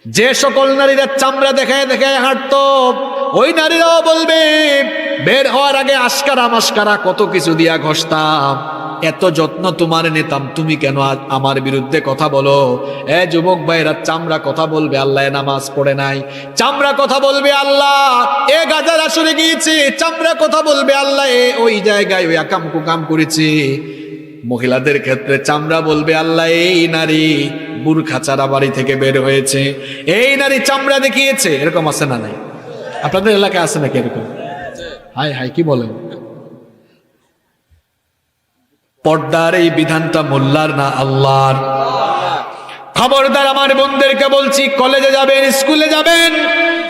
যে সকল নারীরা চামড়া দেখায় দেখায় হাঁটতো ওই নারীরাও বলবে বের হওয়ার আগে আশকারা মাস্কারা কত কিছু দিয়া ঘষতাম, এত যত্ন তোমার নিতাম, তুমি কেন আজ আমার বিরুদ্ধে কথা বলো? এ যুবক ভাইরা, চামড়া কথা বলবে আল্লাহ নামাজ পড়ে নাই, চামড়া কথা বলবে আল্লাহ এ গাজার আসরে গিয়েছে, চামড়া কথা বলবে আল্লাহ এ ওই জায়গায় ওই আকাম কুকাম করেছে। মহিলাদের ক্ষেত্রে চামড়া বলবে আল্লাহ এই নারী বুরখা ছাড়া বাড়ি থেকে বের হয়েছে, এই নারী চামড়া দেখিয়েছে। এরকম আছে না নাই? আপনাদের এলাকায় আছে নাকি এরকম? হাই হাই কি বলেন? পর্দার এই বিধানটা মোল্লার না আল্লাহর? খবরদার আমার বোনদেরকে বলছি, কলেজে যাবেন স্কুলে যাবেন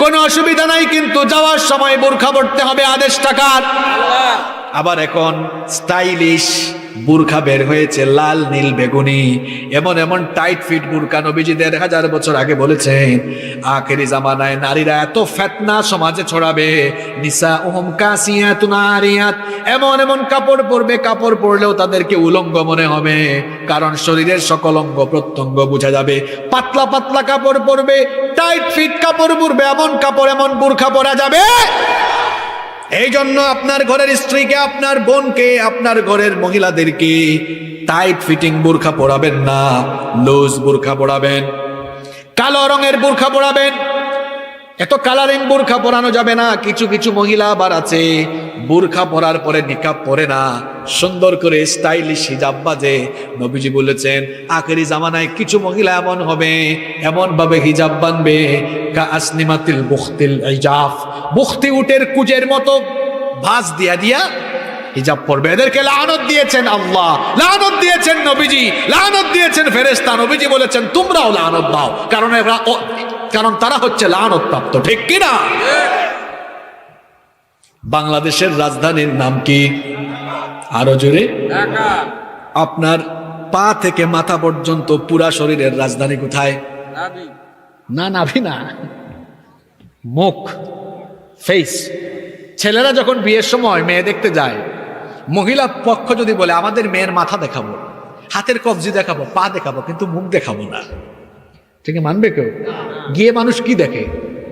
কোনো অসুবিধা নাই, কিন্তু যাওয়ার সময় বোরখা পড়তে হবে, আদেশ টাকার। আবার এখন স্টাইলিশ বুরখা বের হয়েছে, লাল নীল বেগুনি, এমন এমন টাইট ফিট বুরখা। নবীজি ১৫০০ বছর আগে বলেছেন আখেরি জামানায় নারীরা এত ফিতনা সমাজে ছড়াবে, নিসাউহুম কাসিয়াতুন আরিয়াত, এমন এমন কাপড় পরবে, কাপড় পরলেও তাদেরকে উলঙ্গ মনে হবে, কারণ শরীরের সকল অঙ্গ প্রত্যঙ্গ বোঝা যাবে। পাতলা পাতলা কাপড় পরবে, টাইট ফিট কাপড় পরবে, এমন কাপড় এমন বুরখা পরা যাবে। এই জন্য আপনার ঘরের স্ত্রীকে, আপনার বোনকে, আপনার ঘরের মহিলাদেরকে টাইট ফিটিং বুরখা পরাবেন না, লুজ বুরখা পরাবেন, কালো রঙের বুরখা পরাবেন। এত কালারিং বুরখা পরানো যাবে না। কিছু কিছু মহিলা আবার আছে বুরখা পরার পরে নিকাব পরে না, সুন্দর করে স্টাইলিশ হিজাব বাজে। নবীজি বলেছেন আখেরি জামানায় কিছু মহিলা এমন হবে, এমন ভাবে হিজাব বানবে কা আসনিমাতিল বুখতিল ইজাফ, বুখতি উটের কুজের মতো ভাঁজ দিয়া দিয়া হিজাব পরবে। এদেরকে লানত দিয়েছেন আল্লাহ, লানত দিয়েছেন নবীজি, লানত দিয়েছেন ফেরেশতা। নবীজি বলেছেন তোমরাও লানত দাও, কারণ তারা হচ্ছে লানত প্রাপ্ত। ঠিক কিনা? বাংলাদেশের রাজধানীর নাম কি? আরো জোরে। আপনার পা থেকে মাথা পর্যন্ত পুরা শরীরের রাজধানী কোথায়? না নাভি না, মুখ, ফেস। ছেলেরা যখন বিয়ের সময় মেয়ে দেখতে যায়, মহিলা পক্ষ যদি বলে আমাদের মেয়ের মাথা দেখাবো, হাতের কবজি দেখাবো, পা দেখাবো, কিন্তু মুখ দেখাবো না, ঠিক মানবে কেউ? গিয়ে মানুষ কি দেখে?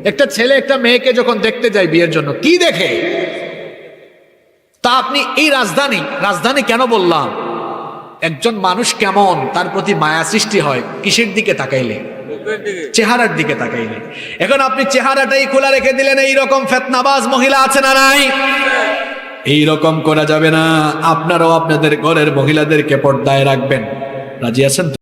একটা ছেলে একটা মেয়েকে যখন দেখতে যায় বিয়ের জন্য, কি দেখে? তা আপনি এই রাজধানী কেন বললাম? একজন মানুষ কেমন, তার প্রতি মায়া সৃষ্টি হয় কিসের দিকে তাকাইলে? চেহারার দিকে তাকাইলে। এখন আপনি চেহারাটাই খোলা রেখে দিলেন। এইরকম ফেতনাবাজ মহিলা আছে না নাই? এইরকম করা যাবে না। আপনারাও আপনাদের ঘরের মহিলাদেরকে পর্দায় রাখবেন। রাজি আছেন তো?